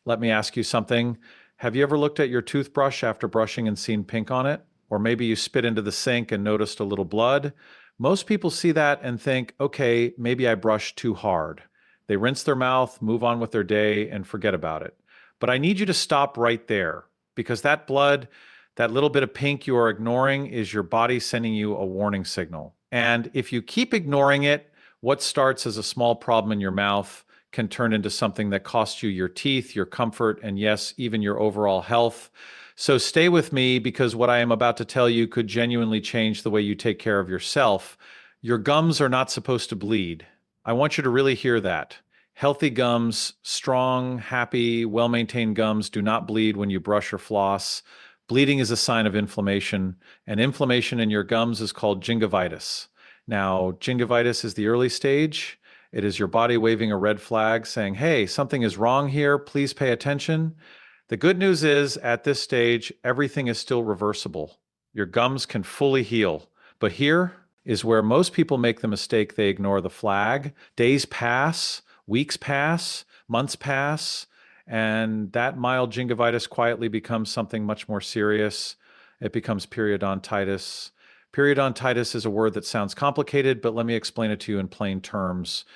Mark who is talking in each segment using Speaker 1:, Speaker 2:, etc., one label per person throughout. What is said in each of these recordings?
Speaker 1: Let me ask you something. Have you ever looked at your toothbrush after brushing and seen pink on it? Or maybe you spit into the sink and noticed a little blood? Most people see that and think, okay, maybe I brushed too hard. They rinse their mouth, move on with their day, and forget about it. But I need you to stop right there because that blood, that little bit of pink you are ignoring, is your body sending you a warning signal. And if you keep ignoring it, what starts as a small problem in your mouth can turn into something that costs you your teeth, your comfort, and yes, even your overall health. So stay with me because what I am about to tell you could genuinely change the way you take care of yourself. Your gums are not supposed to bleed. I want you to really hear that. Healthy gums, strong, happy, well-maintained gums do not bleed when you brush or floss. Bleeding is a sign of inflammation, and inflammation in your gums is called gingivitis. Now, gingivitis is the early stage. It is your body waving a red flag saying, hey, something is wrong here. Please pay attention. The good news is at this stage, everything is still reversible. Your gums can fully heal. But here is where most people make the mistake. They ignore the flag. Days pass, weeks pass, months pass, and that mild gingivitis quietly becomes something much more serious. It becomes periodontitis. Periodontitis is a word that sounds complicated, but let me explain it to you in plain terms.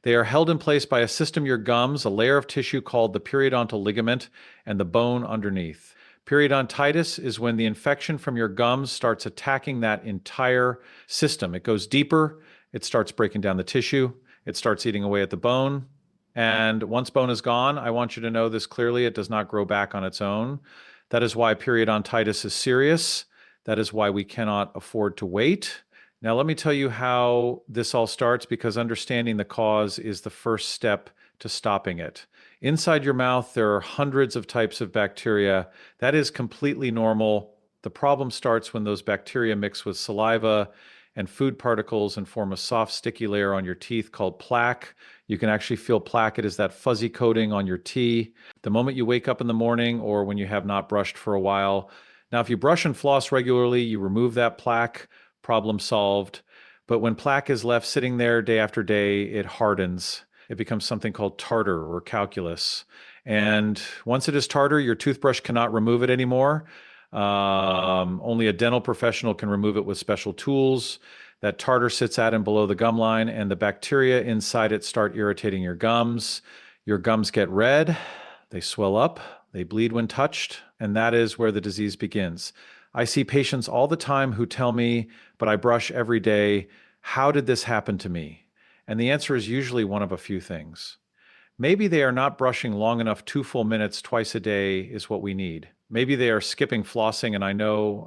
Speaker 1: They are held in place by a system, your gums, a layer of tissue called the periodontal ligament, and the bone underneath. Periodontitis is when the infection from your gums starts attacking that entire system. It goes deeper, it starts breaking down the tissue, it starts eating away at the bone. And once bone is gone, I want you to know this clearly, it does not grow back on its own. That is why periodontitis is serious. That is why we cannot afford to wait. Now, let me tell you how this all starts because understanding the cause is the first step to stopping it. Inside your mouth, there are hundreds of types of bacteria. That is completely normal. The problem starts when those bacteria mix with saliva and food particles and form a soft, sticky layer on your teeth called plaque. You can actually feel plaque. It is that fuzzy coating on your teeth. The moment you wake up in the morning or when you have not brushed for a while. Now, if you brush and floss regularly, you remove that plaque. Problem solved. But when plaque is left sitting there day after day, it hardens. It becomes something called tartar or calculus. And once it is tartar, your toothbrush cannot remove it anymore. Only a dental professional can remove it with special tools. That tartar sits at and below the gum line, and the bacteria inside it start irritating your gums. Your gums get red, they swell up, they bleed when touched, and that is where the disease begins. I see patients all the time who tell me, but I brush every day. How did this happen to me? And the answer is usually one of a few things. Maybe they are not brushing long enough. 2 full minutes twice a day is what we need. Maybe they are skipping flossing, and I know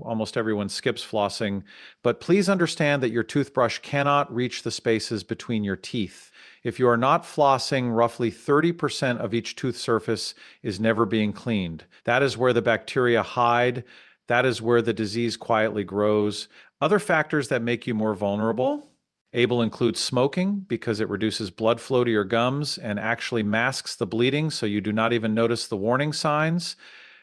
Speaker 1: almost everyone skips flossing, but please understand that your toothbrush cannot reach the spaces between your teeth. If you are not flossing, roughly 30% of each tooth surface is never being cleaned. That is where the bacteria hide. That is where the disease quietly grows. Other factors that make you more vulnerable. Able includes smoking because it reduces blood flow to your gums and actually masks the bleeding so you do not even notice the warning signs.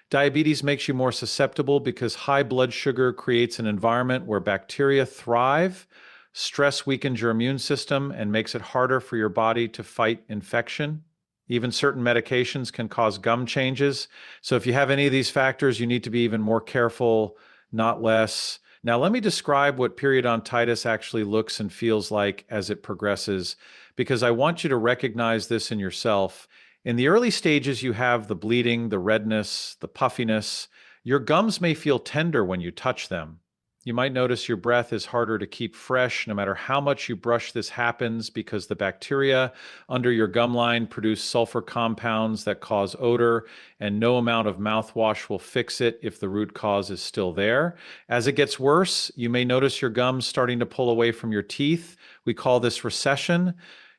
Speaker 1: Diabetes makes you more susceptible because high blood sugar creates an environment where bacteria thrive. Stress weakens your immune system and makes it harder for your body to fight infection. Even certain medications can cause gum changes. So if you have any of these factors, you need to be even more careful, not less. Now, let me describe what periodontitis actually looks and feels like as it progresses, because I want you to recognize this in yourself. In the early stages, you have the bleeding, the redness, the puffiness. Your gums may feel tender when you touch them. You might notice your breath is harder to keep fresh no matter how much you brush. This happens because the bacteria under your gum line produce sulfur compounds that cause odor, and no amount of mouthwash will fix it if the root cause is still there. As it gets worse, you may notice your gums starting to pull away from your teeth. We call this recession.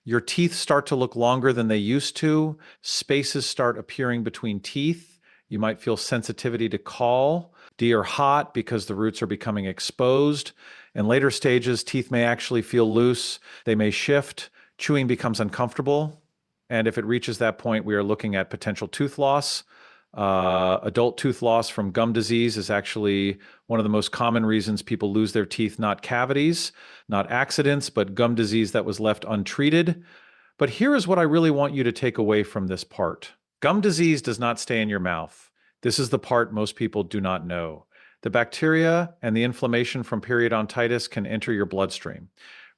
Speaker 1: Your teeth start to look longer than they used to. Spaces start appearing between teeth. You might feel sensitivity to call. D are hot because the roots are becoming exposed. In later stages, teeth may actually feel loose. They may shift. Chewing becomes uncomfortable. And if it reaches that point, we are looking at potential tooth loss. Adult tooth loss from gum disease is actually one of the most common reasons people lose their teeth, not cavities, not accidents, but gum disease that was left untreated. But here is what I really want you to take away from this part. Gum disease does not stay in your mouth. This is the part most people do not know. The bacteria and the inflammation from periodontitis can enter your bloodstream.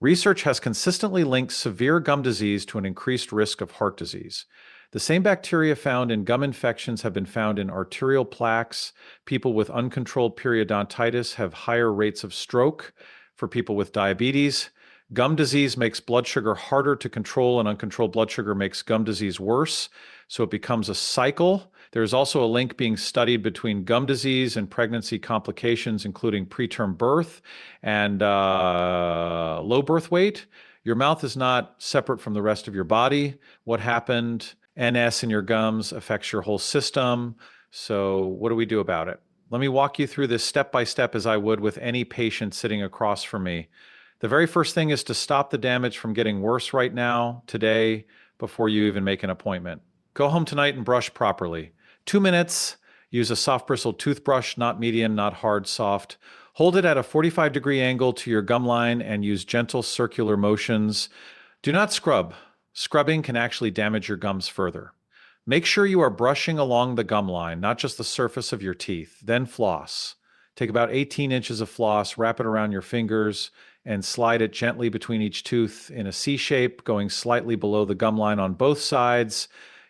Speaker 1: Research has consistently linked severe gum disease to an increased risk of heart disease. The same bacteria found in gum infections have been found in arterial plaques. People with uncontrolled periodontitis have higher rates of stroke. For people with diabetes, gum disease makes blood sugar harder to control, and uncontrolled blood sugar makes gum disease worse. So it becomes a cycle. There is also a link being studied between gum disease and pregnancy complications, including preterm birth and low birth weight. Your mouth is not separate from the rest of your body. What happened? NS in your gums affects your whole system. So what do we do about it? Let me walk you through this step by step as I would with any patient sitting across from me. The very first thing is to stop the damage from getting worse right now, today, before you even make an appointment. Go home tonight and brush properly. 2 minutes. Use a soft bristled toothbrush, not medium, not hard, soft. Hold it at a 45-degree angle to your gum line and use gentle circular motions. Do not scrub. Scrubbing can actually damage your gums further. Make sure you are brushing along the gum line, not just the surface of your teeth. Then floss. Take about 18 inches of floss, wrap it around your fingers, and slide it gently between each tooth in a C shape, going slightly below the gum line on both sides.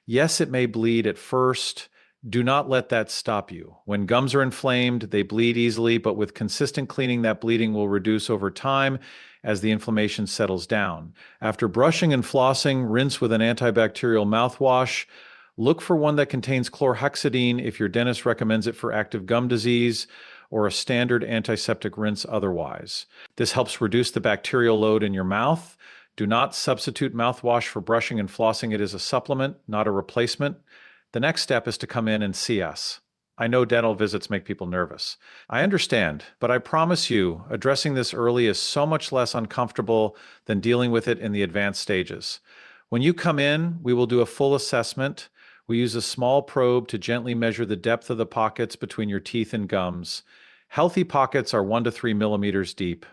Speaker 1: Yes, it may bleed at first. Do not let that stop you. When gums are inflamed, they bleed easily, but with consistent cleaning, that bleeding will reduce over time as the inflammation settles down. After brushing and flossing, rinse with an antibacterial mouthwash. Look for one that contains chlorhexidine if your dentist recommends it for active gum disease, or a standard antiseptic rinse otherwise. This helps reduce the bacterial load in your mouth. Do not substitute mouthwash for brushing and flossing. It is a supplement, not a replacement. The next step is to come in and see us. I know dental visits make people nervous. I understand, but I promise you, addressing this early is so much less uncomfortable than dealing with it in the advanced stages. When you come in, we will do a full assessment. We use a small probe to gently measure the depth of the pockets between your teeth and gums. Healthy pockets are 1 to 3 millimeters deep.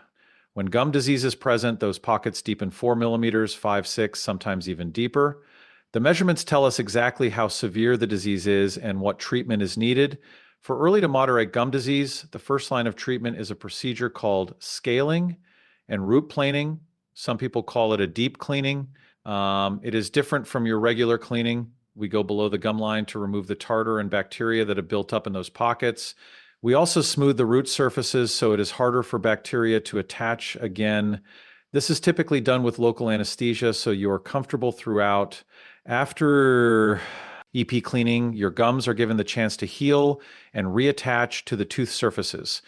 Speaker 1: When gum disease is present, those pockets deepen 4 millimeters, 5, 6, sometimes even deeper. The measurements tell us exactly how severe the disease is and what treatment is needed. For early to moderate gum disease, the first line of treatment is a procedure called scaling and root planing. Some people call it a deep cleaning. It is different from your regular cleaning. We go below the gum line to remove the tartar and bacteria that have built up in those pockets. We also smooth the root surfaces so it is harder for bacteria to attach again. This is typically done with local anesthesia, so you are comfortable throughout. After EP cleaning, your gums are given the chance to heal and reattach to the tooth surfaces.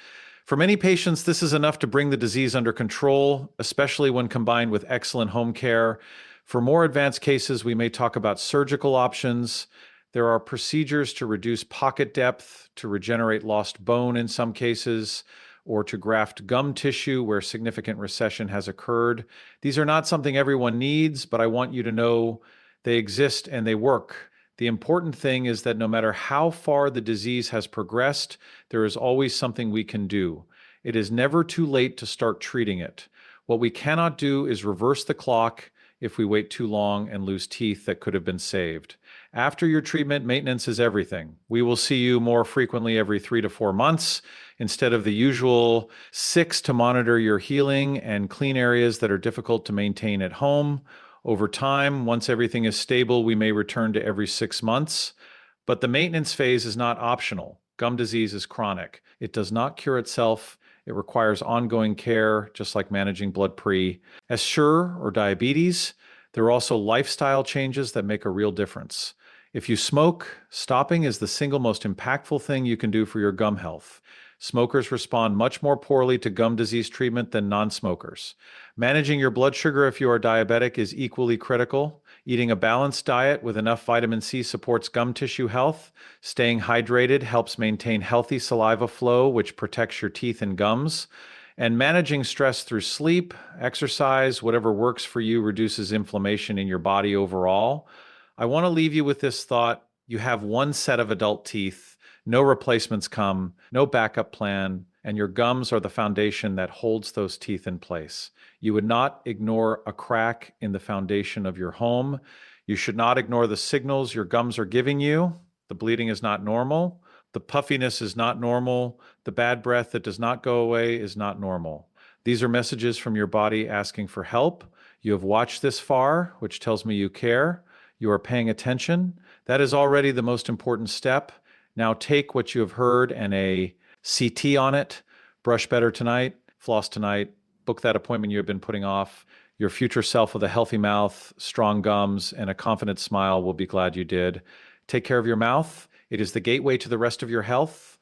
Speaker 1: For many patients, this is enough to bring the disease under control, especially when combined with excellent home care. For more advanced cases, we may talk about surgical options. There are procedures to reduce pocket depth, to regenerate lost bone in some cases, or to graft gum tissue where significant recession has occurred. These are not something everyone needs, but I want you to know they exist and they work. The important thing is that no matter how far the disease has progressed, there is always something we can do. It is never too late to start treating it. What we cannot do is reverse the clock if we wait too long and lose teeth that could have been saved. After your treatment, maintenance is everything. We will see you more frequently every 3 to 4 months instead of the usual 6 to monitor your healing and clean areas that are difficult to maintain at home. Over time, once everything is stable, we may return to every 6 months. But the maintenance phase is not optional. Gum disease is chronic. It does not cure itself. It requires ongoing care, just like managing blood pre. As SURE or diabetes, there are also lifestyle changes that make a real difference. If you smoke, stopping is the single most impactful thing you can do for your gum health. Smokers respond much more poorly to gum disease treatment than non-smokers. Managing your blood sugar if you are diabetic is equally critical. Eating a balanced diet with enough vitamin C supports gum tissue health. Staying hydrated helps maintain healthy saliva flow, which protects your teeth and gums. And managing stress through sleep, exercise, whatever works for you reduces inflammation in your body overall. I want to leave you with this thought. You have one set of adult teeth. No replacements come, no backup plan, and your gums are the foundation that holds those teeth in place. You would not ignore a crack in the foundation of your home. You should not ignore the signals your gums are giving you. The bleeding is not normal. The puffiness is not normal. The bad breath that does not go away is not normal. These are messages from your body asking for help. You have watched this far, which tells me you care. You are paying attention. That is already the most important step. Now take what you have heard and a CT on it. Brush better tonight, floss tonight, book that appointment you have been putting off. Your future self with a healthy mouth, strong gums, and a confident smile will be glad you did. Take care of your mouth. It is the gateway to the rest of your health.